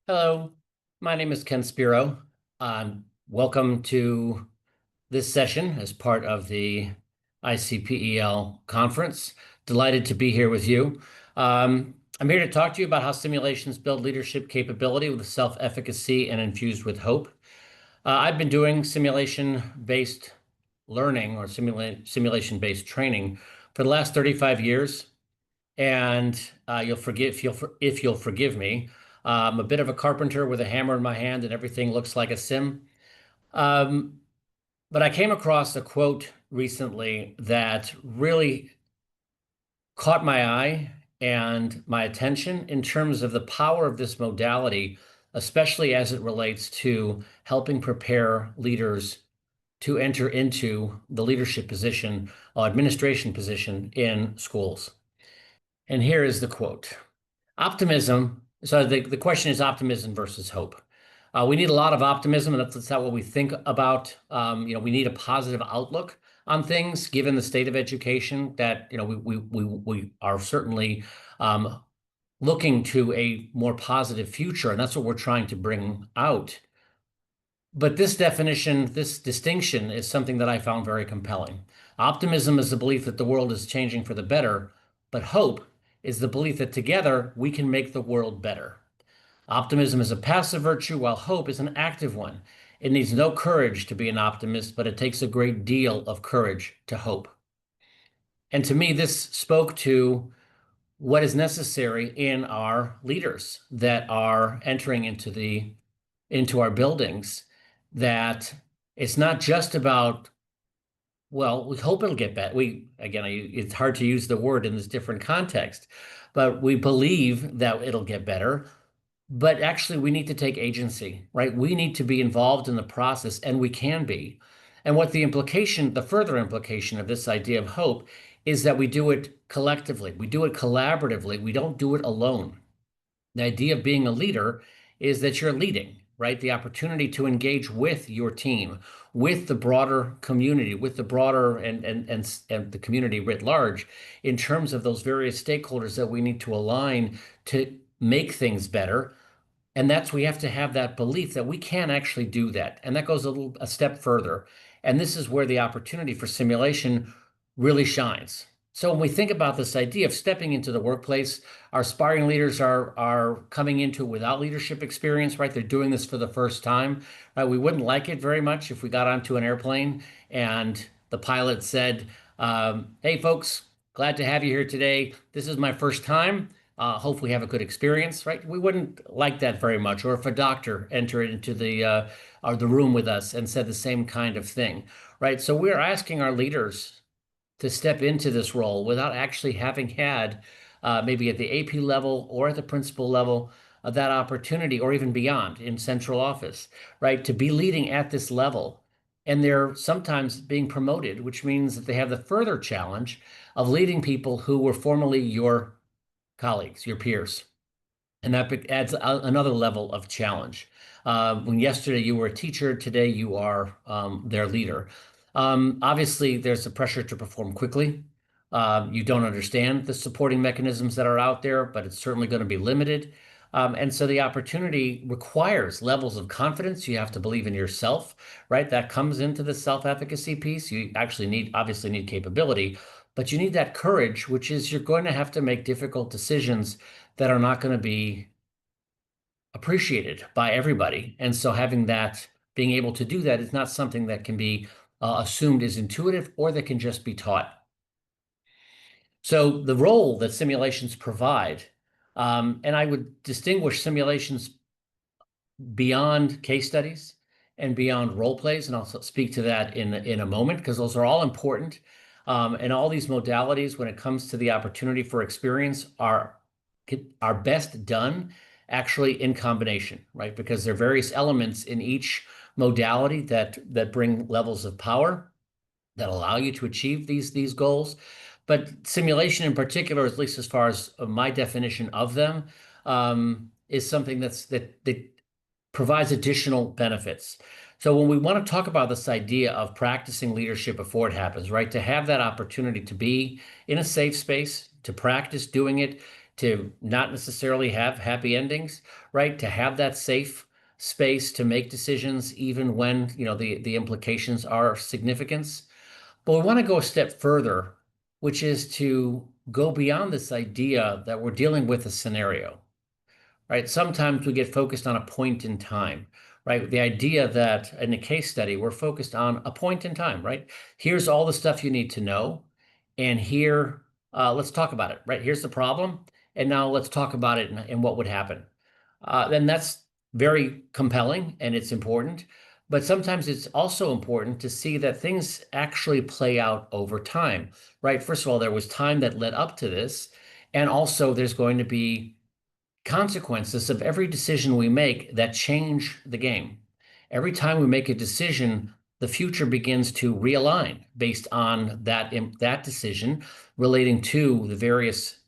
Hello, my name is Ken Spiro. Welcome to this session as part of the ICPEL conference. Delighted to be here with you. I'm here to talk to you about how simulations build leadership capability with self-efficacy and infused with hope. I've been doing simulation-based learning or simulation-based training for the last 35 years. And if you'll forgive me. I'm a bit of a carpenter with a hammer in my hand, and everything looks like a sim. Um, but I came across a quote recently that really caught my eye and my attention in terms of the power of this modality, especially as it relates to helping prepare leaders to enter into the leadership position, administration position in schools. And here is the quote. Optimism. So the question is optimism versus hope. We need a lot of optimism, and that's not what we think about. We need a positive outlook on things, given the state of education that, we are certainly looking to a more positive future, and that's what we're trying to bring out. But this definition, this distinction is something that I found very compelling. Optimism is the belief that the world is changing for the better, but hope is the belief that together we can make the world better. Optimism is a passive virtue, while hope is an active one. It needs no courage to be an optimist, but it takes a great deal of courage to hope. And to me, this spoke to what is necessary in our leaders that are entering into our buildings, that it's not just about, well, we hope it'll get better. It's hard to use the word in this different context, but we believe that it'll get better. But actually, we need to take agency, right? We need to be involved in the process, and we can be. And what the further implication of this idea of hope is that we do it collectively, we do it collaboratively, we don't do it alone. The idea of being a leader is that you're leading, right? The opportunity to engage with your team, with the broader community, with the broader and the community writ large, in terms of those various stakeholders that we need to align to make things better. And we have to have that belief that we can actually do that. And that goes a step further. And this is where the opportunity for simulation really shines. So when we think about this idea of stepping into the workplace, our aspiring leaders are coming into it without leadership experience, right? They're doing this for the first time, right? We wouldn't like it very much if we got onto an airplane and the pilot said, "Hey, folks, glad to have you here today. This is my first time. Hopefully have a good experience," right? We wouldn't like that very much. Or if a doctor entered into the room with us and said the same kind of thing, right? So we're asking our leaders to step into this role without actually having had maybe at the AP level or at the principal level that opportunity, or even beyond in central office, right? To be leading at this level. And they're sometimes being promoted, which means that they have the further challenge of leading people who were formerly your colleagues, your peers. And that adds another level of challenge. When yesterday you were a teacher, today you are their leader. Obviously, there's a pressure to perform quickly. You don't understand the supporting mechanisms that are out there, but it's certainly going to be limited. And so the opportunity requires levels of confidence. You have to believe in yourself, right? That comes into the self-efficacy piece. You actually obviously need capability, but you need that courage, which is you're going to have to make difficult decisions that are not going to be appreciated by everybody. And so being able to do that is not something that can be assumed as intuitive or that can just be taught. So the role that simulations provide, and I would distinguish simulations beyond case studies and beyond role plays, and I'll speak to that in a moment, because those are all important. And all these modalities, when it comes to the opportunity for experience, are best done actually in combination, right? Because there are various elements in each modality that bring levels of power that allow you to achieve these goals. But simulation in particular, at least as far as my definition of them, is something that provides additional benefits. So when we want to talk about this idea of practicing leadership before it happens, right? To have that opportunity to be in a safe space, to practice doing it, to not necessarily have happy endings, right? To have that safe space to make decisions, even when, the implications are significant. But we want to go a step further, which is to go beyond this idea that we're dealing with a scenario, right? Sometimes we get focused on a point in time, right? The idea that in a case study, we're focused on a point in time, right? Here's all the stuff you need to know. And here, let's talk about it, right? Here's the problem. And now let's talk about it and what would happen. Then that's very compelling and it's important. But sometimes it's also important to see that things actually play out over time, right? First of all, there was time that led up to this. And also, there's going to be consequences of every decision we make that change the game. Every time we make a decision, the future begins to realign based on that decision relating to the various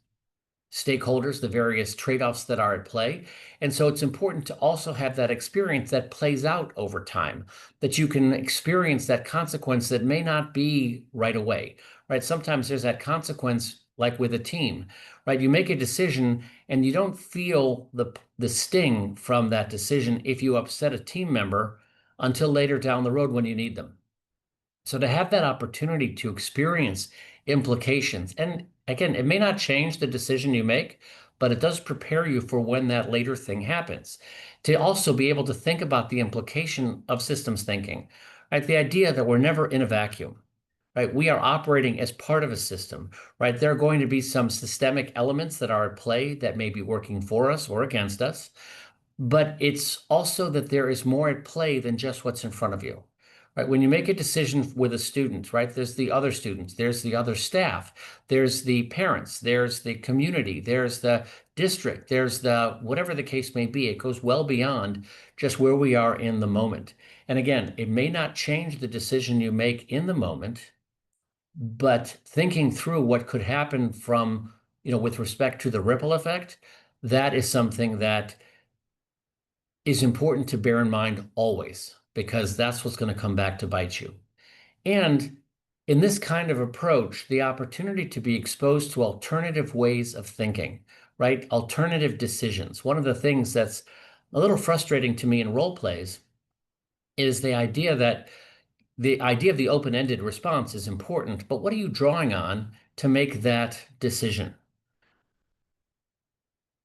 stakeholders, the various trade-offs that are at play. And so it's important to also have that experience that plays out over time, that you can experience that consequence that may not be right away, right? Sometimes there's that consequence, like with a team, right? You make a decision and you don't feel the sting from that decision if you upset a team member until later down the road when you need them. So to have that opportunity to experience implications, and again, it may not change the decision you make, but it does prepare you for when that later thing happens. To also be able to think about the implication of systems thinking, right? The idea that we're never in a vacuum, right? We are operating as part of a system, right? There are going to be some systemic elements that are at play that may be working for us or against us, but it's also that there is more at play than just what's in front of you. Right? When you make a decision with a student, right, there's the other students, there's the other staff, there's the parents, there's the community, there's the district, there's the whatever the case may be. It goes well beyond just where we are in the moment. And again, it may not change the decision you make in the moment, but thinking through what could happen from, with respect to the ripple effect, that is something that is important to bear in mind always, because that's what's going to come back to bite you. And in this kind of approach, the opportunity to be exposed to alternative ways of thinking, right? Alternative decisions. One of the things that's a little frustrating to me in role plays is the idea of the open-ended response is important, but what are you drawing on to make that decision?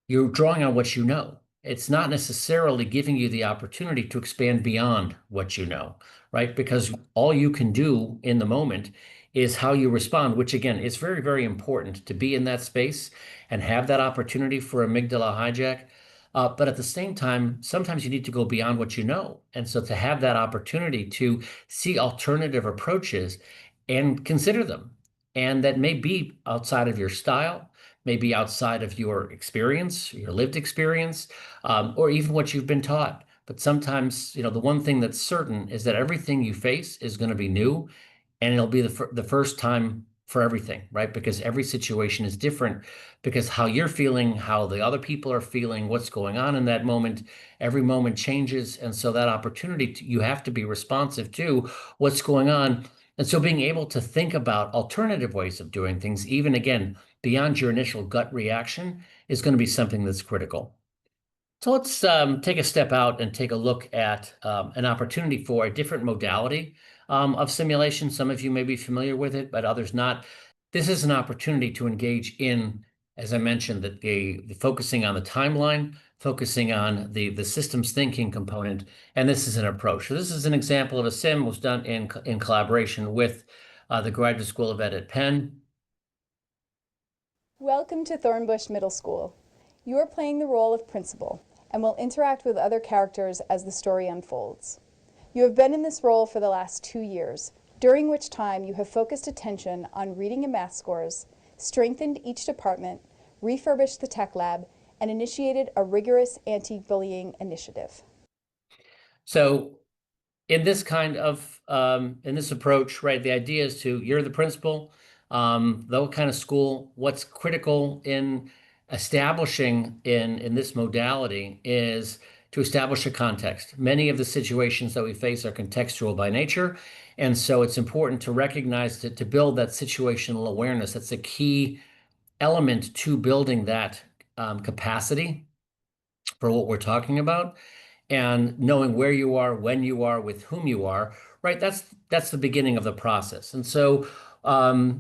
You're drawing on what you know. It's not necessarily giving you the opportunity to expand beyond what you know, right? Because all you can do in the moment is how you respond, which again, is very, very important to be in that space and have that opportunity for amygdala hijack. But at the same time, sometimes you need to go beyond what you know. And so to have that opportunity to see alternative approaches and consider them, and that may be outside of your style, maybe outside of your experience, your lived experience, or even what you've been taught. But sometimes, the one thing that's certain is that everything you face is going to be new, and it'll be the first time for everything, right? Because every situation is different, because how you're feeling, how the other people are feeling, what's going on in that moment, every moment changes. And so that opportunity, you have to be responsive to what's going on. And so being able to think about alternative ways of doing things, even again, beyond your initial gut reaction, is going to be something that's critical. So let's take a step out and take a look at an opportunity for a different modality of simulation. Some of you may be familiar with it, but others not. This is an opportunity to engage in, as I mentioned, that the focusing on the timeline, focusing on the systems thinking component, and this is an approach. So this is an example of a sim was done in collaboration with the Graduate School of Ed at Penn. Welcome to Thornbush Middle School. You are playing the role of principal and will interact with other characters as the story unfolds. You have been in this role for the last 2 years, during which time you have focused attention on reading and math scores, strengthened each department, refurbished the tech lab, and initiated a rigorous anti-bullying initiative. So in this in this approach, right, the idea is you're the principal, what kind of school, what's critical in establishing in this modality is to establish a context. Many of the situations that we face are contextual by nature. And so it's important to recognize to build that situational awareness. That's a key element to building that capacity for what we're talking about, and knowing where you are, when you are, with whom you are, right? That's the beginning of the process. And so,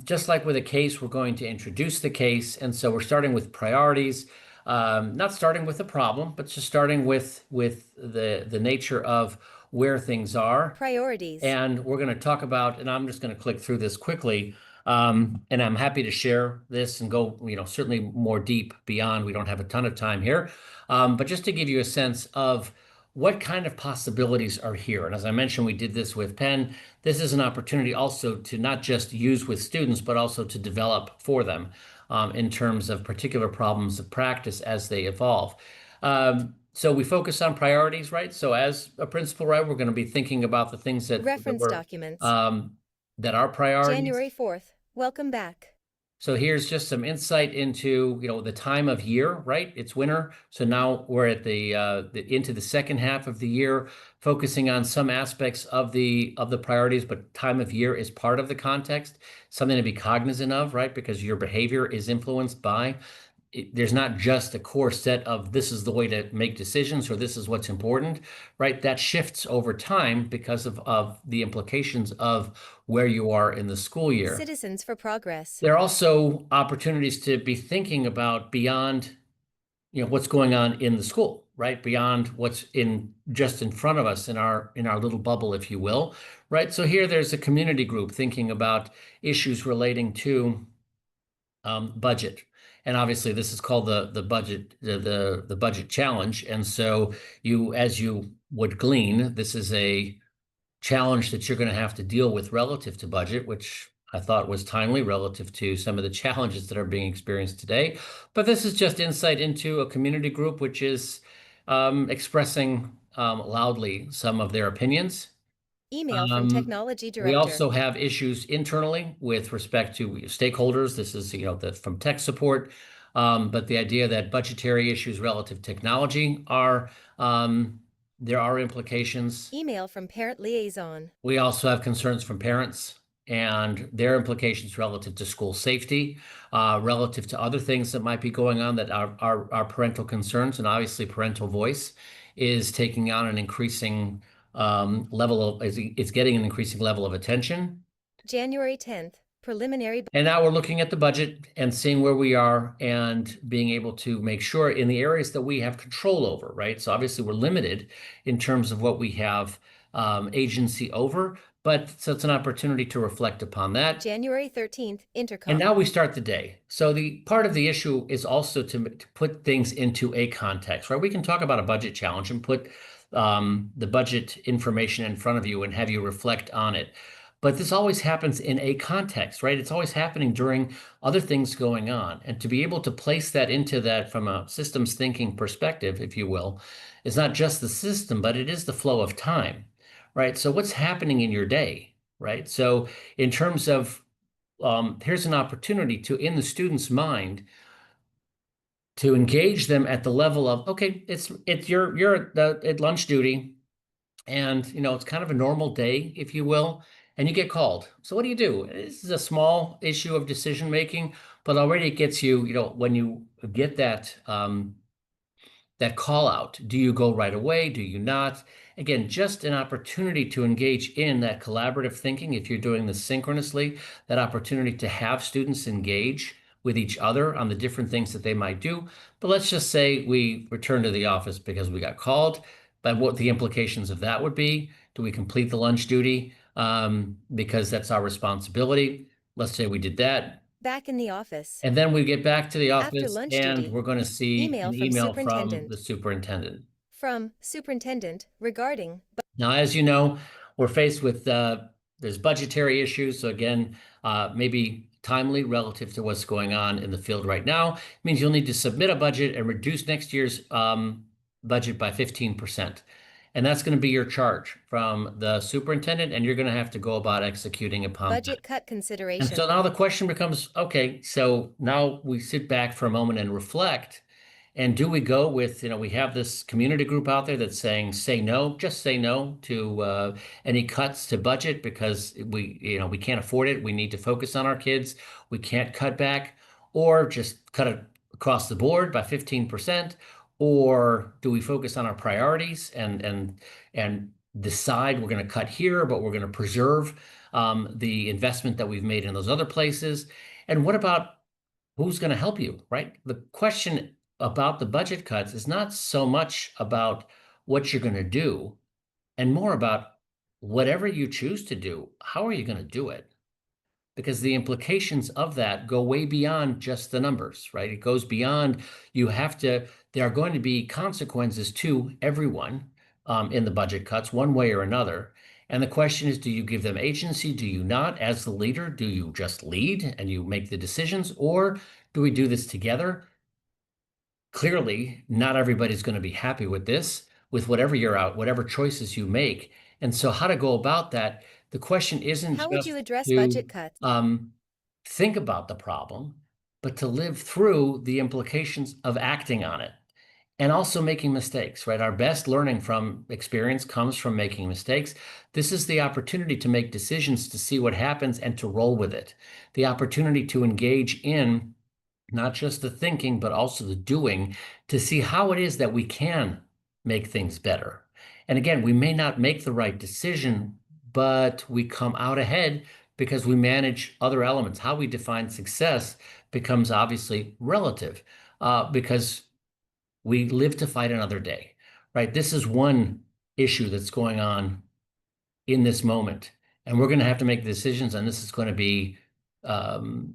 just like with a case, we're going to introduce the case, and so we're starting with priorities, not starting with the problem, but just starting with the nature of where things are. Priorities. And we're going to talk about, and I'm just going to click through this quickly. And I'm happy to share this and go, certainly more deep beyond. We don't have a ton of time here. But just to give you a sense of what kind of possibilities are here. And as I mentioned, we did this with Penn. This is an opportunity also to not just use with students, but also to develop for them in terms of particular problems of practice as they evolve. So we focus on priorities, right? So as a principal, right, we're going to be thinking about the things Reference documents. that are priorities. January 4th. Welcome back. So here's just some insight into, the time of year, right? It's winter. So now we're at into the second half of the year, focusing on some aspects of the priorities, but time of year is part of the context, something to be cognizant of, right? Because your behavior is influenced by there's not just a core set of this is the way to make decisions or this is what's important, right? That shifts over time because of the implications of where you are in the school year. Citizens for Progress. There are also opportunities to be thinking about beyond, what's going on in the school, right? Beyond what's just in front of us in our little bubble, if you will, right? So here there's a community group thinking about issues relating to budget. And obviously this is called the budget challenge. And so as you would glean, this is a challenge that you're going to have to deal with relative to budget, which I thought was timely relative to some of the challenges that are being experienced today. But this is just insight into a community group, which is expressing loudly some of their opinions. Email from Technology Director. We also have issues internally with respect to stakeholders. This is, from tech support, but the idea that budgetary issues relative to technology there are implications. Email from Parent Liaison. We also have concerns from parents and their implications relative to school safety, relative to other things that might be going on that are parental concerns, and obviously parental voice is taking on an increasing it's getting an increasing level of attention. January 10th, preliminary. And now we're looking at the budget and seeing where we are and being able to make sure in the areas that we have control over, right? So obviously we're limited in terms of what we have agency over, but so it's an opportunity to reflect upon that. January 13th, intercom. And now we start the day. So the part of the issue is also to put things into a context, right? We can talk about a budget challenge and put the budget information in front of you and have you reflect on it. But this always happens in a context, right? It's always happening during other things going on. And to be able to place that into that from a systems thinking perspective, if you will, is not just the system, but it is the flow of time, right? So what's happening in your day, right? So in terms of, here's an opportunity to, in the student's mind, to engage them at the level of, okay, you're at lunch duty, and it's kind of a normal day, if you will, and you get called. So what do you do? This is a small issue of decision making, but already it gets you, when you get that call out, do you go right away? Do you not? Again, just an opportunity to engage in that collaborative thinking. If you're doing this synchronously, that opportunity to have students engage with each other on the different things that they might do. But let's just say we return to the office because we got called, but what the implications of that would be. Do we complete the lunch duty because that's our responsibility? Let's say we did that. Back in the office. And then we get back to the office and duty, we're going to see email an from email from superintendent. the superintendent. From superintendent regarding. Now, as you know, we're faced with there's budgetary issues. So again, maybe timely relative to what's going on in the field right now. It means you'll need to submit a budget and reduce next year's budget by 15%. And that's going to be your charge from the superintendent, and you're going to have to go about executing upon budget that. cut consideration. And so now the question becomes, okay, so now we sit back for a moment and reflect. And do we go with, we have this community group out there that's saying, just say no to any cuts to budget because we can't afford it. We need to focus on our kids. We can't cut back, or just cut across the board by 15%, or do we focus on our priorities and decide we're going to cut here, but we're going to preserve the investment that we've made in those other places? And what about who's going to help you, right? The question about the budget cuts is not so much about what you're going to do and more about whatever you choose to do, how are you going to do it? Because the implications of that go way beyond just the numbers, right? It goes beyond there are going to be consequences to everyone in the budget cuts, one way or another. And the question is, do you give them agency? Do you not? As the leader, do you just lead and you make the decisions? Or do we do this together? Clearly, not everybody's going to be happy with this, with whatever choices you make. And so how to go about that, the question isn't How would you just address to budget cuts? think about the problem, but to live through the implications of acting on it and also making mistakes, right? Our best learning from experience comes from making mistakes. This is the opportunity to make decisions, to see what happens and to roll with it. The opportunity to engage in not just the thinking, but also the doing to see how it is that we can make things better. And again, we may not make the right decision, but we come out ahead because we manage other elements. How we define success becomes obviously relative because we live to fight another day, right? This is one issue that's going on in this moment, and we're going to have to make decisions, and this is going to be um,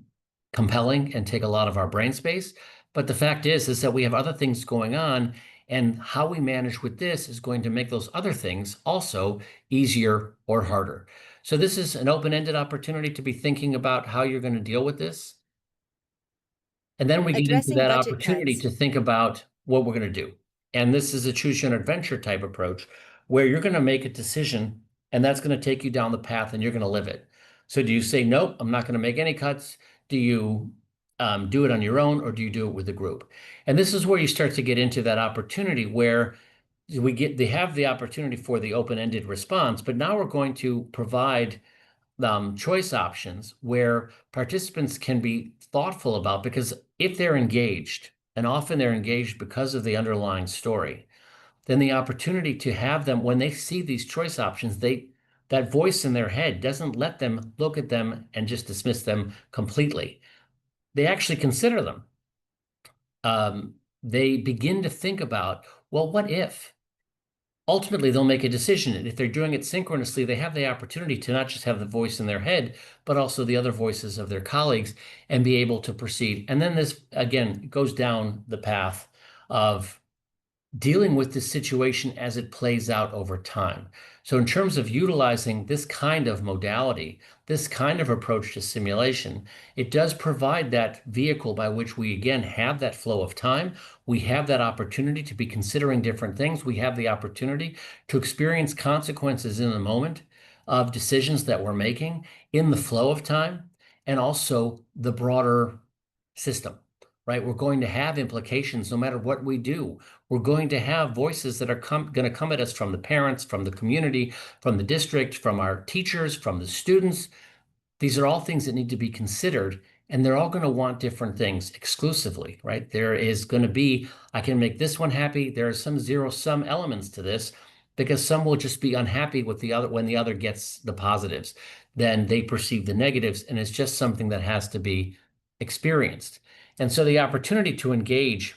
compelling and take a lot of our brain space. But the fact is that we have other things going on, and how we manage with this is going to make those other things also easier or harder. So this is an open-ended opportunity to be thinking about how you're going to deal with this. And then we get into Addressing that budget opportunity cuts. to think about what we're going to do. And this is a choose your own adventure type approach where you're going to make a decision and that's going to take you down the path and you're going to live it. So do you say, nope, I'm not going to make any cuts? Do you do it on your own or do you do it with a group? And this is where you start to get into that opportunity where they have the opportunity for the open-ended response, but now we're going to provide choice options where participants can be thoughtful about, because if they're engaged, and often they're engaged because of the underlying story, then the opportunity to have them, when they see these choice options, that voice in their head doesn't let them look at them and just dismiss them completely. They actually consider them. They begin to think about, well, what if? Ultimately they'll make a decision. And if they're doing it synchronously, they have the opportunity to not just have the voice in their head, but also the other voices of their colleagues and be able to proceed. And then this, again, goes down the path of dealing with this situation as it plays out over time. So in terms of utilizing this kind of modality, this kind of approach to simulation, it does provide that vehicle by which we, again, have that flow of time. We have that opportunity to be considering different things. We have the opportunity to experience consequences in the moment of decisions that we're making in the flow of time and also the broader system, right? We're going to have implications no matter what we do. We're going to have voices that are going to come at us from the parents, from the community, from the district, from our teachers, from the students. These are all things that need to be considered, and they're all going to want different things exclusively, right? There is going to be, I can make this one happy. There are some zero-sum elements to this because some will just be unhappy with the other when the other gets the positives. Then they perceive the negatives, and it's just something that has to be experienced. And so the opportunity to engage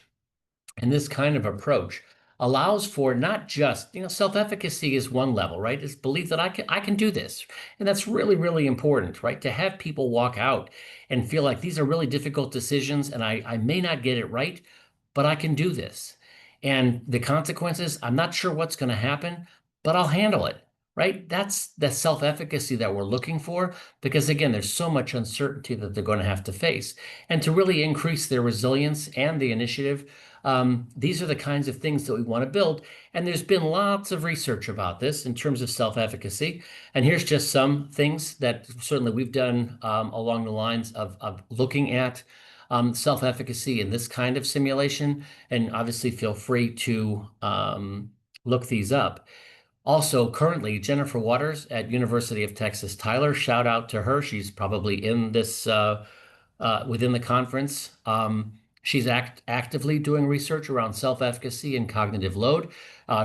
and this kind of approach allows for not just, self-efficacy is one level, right? It's belief that I can do this. And that's really, really important, right? To have people walk out and feel like these are really difficult decisions and I may not get it right, but I can do this. And the consequences, I'm not sure what's going to happen, but I'll handle it, right? That's the self-efficacy that we're looking for, because again, there's so much uncertainty that they're going to have to face. And to really increase their resilience and the initiative, these are the kinds of things that we want to build. And there's been lots of research about this in terms of self-efficacy. And here's just some things that certainly we've done along the lines of looking at self-efficacy in this kind of simulation. And obviously feel free to look these up. Also, currently, Jennifer Waters at University of Texas Tyler, shout out to her. She's probably in this within the conference. She's actively doing research around self-efficacy and cognitive load.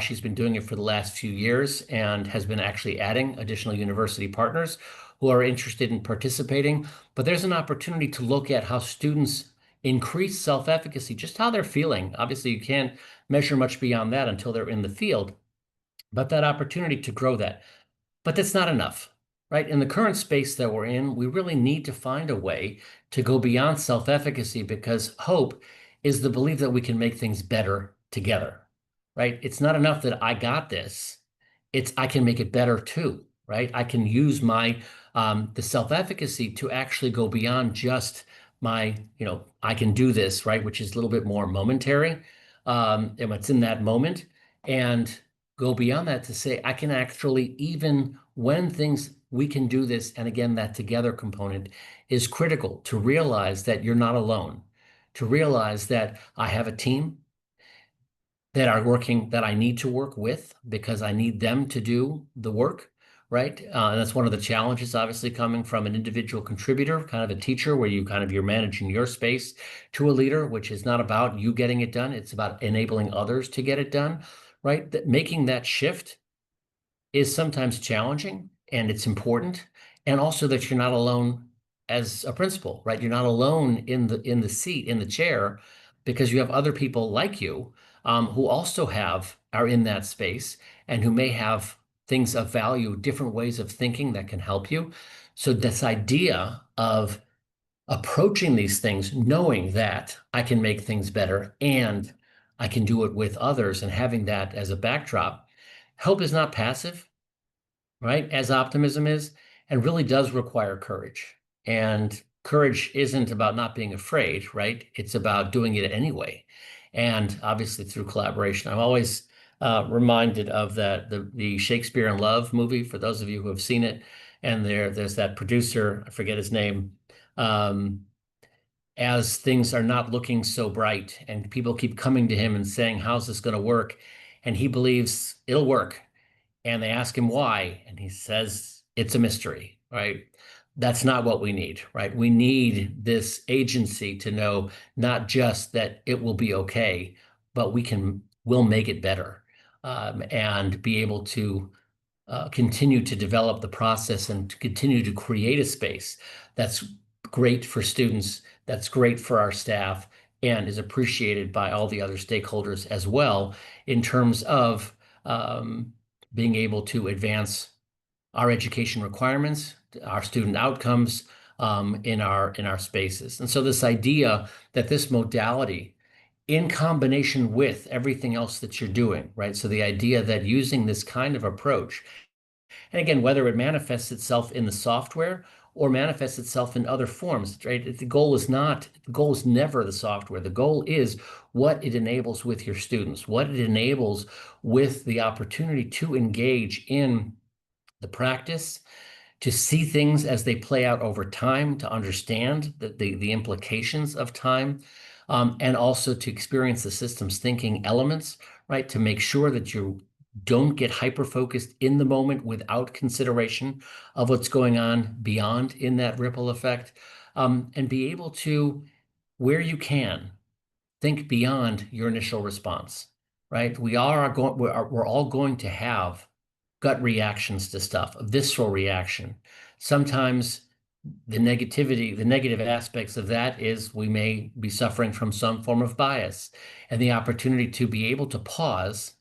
She's been doing it for the last few years and has been actually adding additional university partners who are interested in participating. But there's an opportunity to look at how students increase self-efficacy, just how they're feeling. Obviously, you can't measure much beyond that until they're in the field, but that opportunity to grow that. But that's not enough, right? In the current space that we're in, we really need to find a way to go beyond self-efficacy because hope is the belief that we can make things better together, right? It's not enough that I got this. It's I can make it better too, right? I can use my the self-efficacy to actually go beyond just my, I can do this, right? Which is a little bit more momentary, and what's in that moment. And go beyond that to say, I can actually, even when things, we can do this. And again, that together component is critical to realize that you're not alone, to realize that I have a team that are working, that I need to work with because I need them to do the work, right? And that's one of the challenges, obviously, coming from an individual contributor, kind of a teacher, where you're managing your space, to a leader, which is not about you getting it done. It's about enabling others to get it done, right? That making that shift is sometimes challenging and it's important. And also that you're not alone as a principal, right? You're not alone in the seat, in the chair, because you have other people like you who also are in that space and who may have things of value, different ways of thinking that can help you. So this idea of approaching these things, knowing that I can make things better and I can do it with others and having that as a backdrop. Hope is not passive, right? As optimism is, and really does require courage. And courage isn't about not being afraid, right? It's about doing it anyway. And obviously through collaboration. I'm always reminded of the Shakespeare in Love movie, for those of you who have seen it. And there's that producer, I forget his name, um, as things are not looking so bright and people keep coming to him and saying, how's this going to work? And he believes it'll work. And they ask him why, and he says, it's a mystery, right? That's not what we need, right? We need this agency to know not just that it will be okay, but we'll make it better, and be able to continue to develop the process and to continue to create a space that's great for students, that's great for our staff, and is appreciated by all the other stakeholders as well in terms of being able to advance our education requirements, our student outcomes in our spaces. And so this idea that this modality in combination with everything else that you're doing, right? So the idea that using this kind of approach, and again, whether it manifests itself in the software or manifests itself in other forms, right? The goal is never the software. The goal is what it enables with your students, what it enables with the opportunity to engage in the practice, to see things as they play out over time, to understand the implications of time, and also to experience the systems thinking elements, right? To make sure that you don't get hyper-focused in the moment without consideration of what's going on beyond in that ripple effect, and be able to, where you can, think beyond your initial response, right? We're all going to have gut reactions to stuff, a visceral reaction. Sometimes the negative aspects of that is we may be suffering from some form of bias, and the opportunity to be able to pause,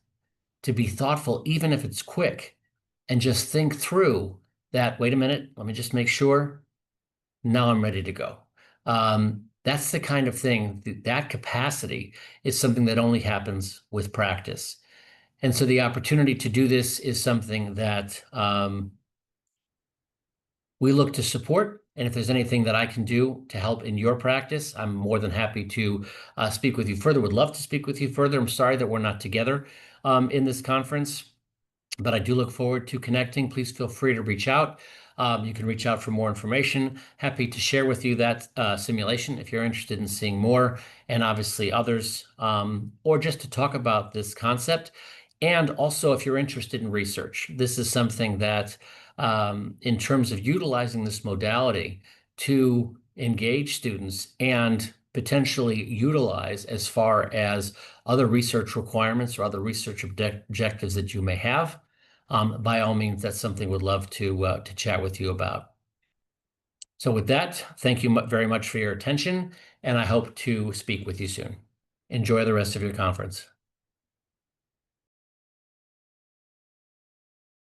to be thoughtful, even if it's quick, and just think through that, wait a minute, let me just make sure. Now I'm ready to go. That's the kind of thing, that capacity is something that only happens with practice. And so the opportunity to do this is something that we look to support. And if there's anything that I can do to help in your practice, I'm more than happy to speak with you further. Would love to speak with you further. I'm sorry that we're not together in this conference, but I do look forward to connecting. Please feel free to reach out. You can reach out for more information. Happy to share with you that simulation if you're interested in seeing more, and obviously others, or just to talk about this concept. And also, if you're interested in research, this is something that, in terms of utilizing this modality to engage students and potentially utilize as far as other research requirements or other research objectives that you may have, by all means, that's something we'd love to chat with you about. So with that, thank you very much for your attention, and I hope to speak with you soon. Enjoy the rest of your conference.